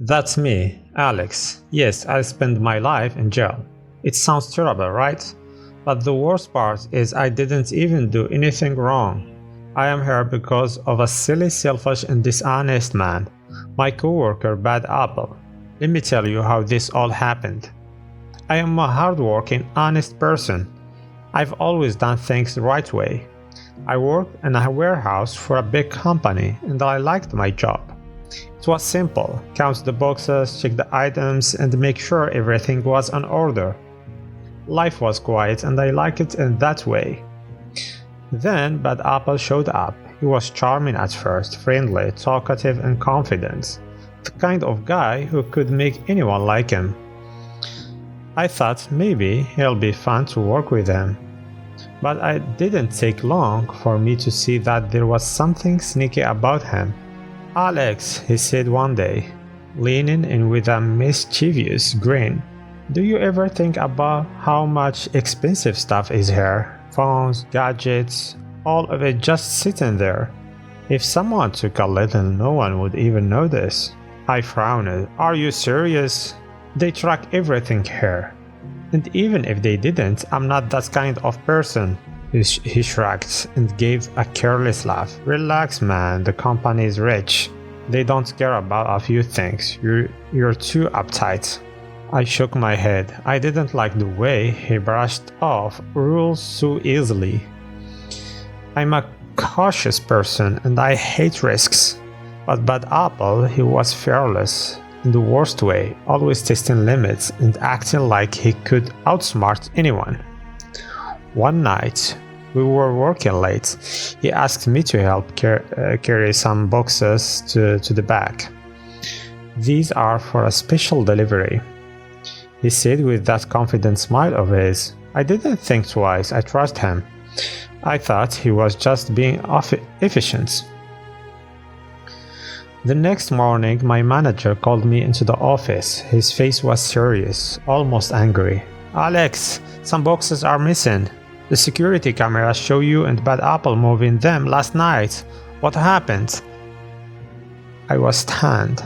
That's me, Alex. Yes, I spent my life in jail. It sounds terrible, right? But the worst part is I didn't even do anything wrong. I am here because of a silly, selfish, and dishonest man, my coworker Bad Apple. Let me tell you how this all happened. I am a hardworking, honest person. I've always done things the right way. I worked in a warehouse for a big company and I liked my job. It was simple: count the boxes, check the items, and make sure everything was in order. Life was quiet and I liked it in that way. Then Bad Apple showed up. He was charming at first, friendly, talkative, and confident. The kind of guy who could make anyone like him. I thought maybe he'll be fun to work with him. But it didn't take long for me to see that there was something sneaky about him. "Alex," he said one day, leaning in with a mischievous grin, "do you ever think about how much expensive stuff is here? Phones, gadgets, all of it just sitting there. If someone took a little, no one would even notice." I frowned. "Are you serious? They track everything here. And even if they didn't, I'm not that kind of person." He shrugged and gave a careless laugh. "Relax, man, the company is rich. They don't care about a few things. You're too uptight." I shook my head. I didn't like the way he brushed off rules so easily. I'm a cautious person and I hate risks. But Bad Apple, he was fearless. In the worst way, always testing limits and acting like he could outsmart anyone. One night, we were working late. He asked me to help carry some boxes to the back. "These are for a special delivery," he said with that confident smile of his. I didn't think twice. I trust him. I thought he was just being efficient. The next morning, my manager called me into the office. His face was serious, almost angry. "Alex, some boxes are missing. The security cameras show you and Bad Apple moving them last night. What happened?" I was stunned.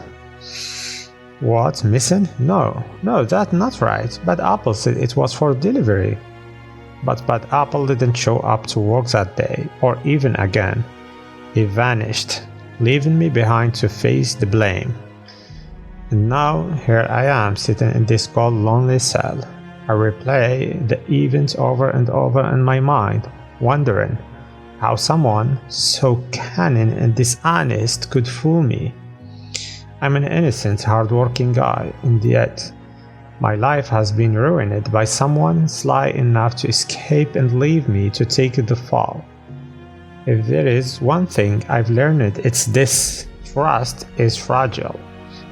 "What, missing? No, that's not right. Bad Apple said it was for delivery." But Bad Apple didn't show up to work that day, or even again. He vanished, leaving me behind to face the blame. And now here I am sitting in this cold, lonely cell. I replay the events over and over in my mind, wondering how someone so cunning and dishonest could fool me. I'm an innocent, hardworking guy, and yet my life has been ruined by someone sly enough to escape and leave me to take the fall. If there is one thing I've learned, it's this: trust is fragile,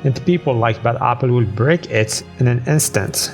and people like Bad Apple will break it in an instant.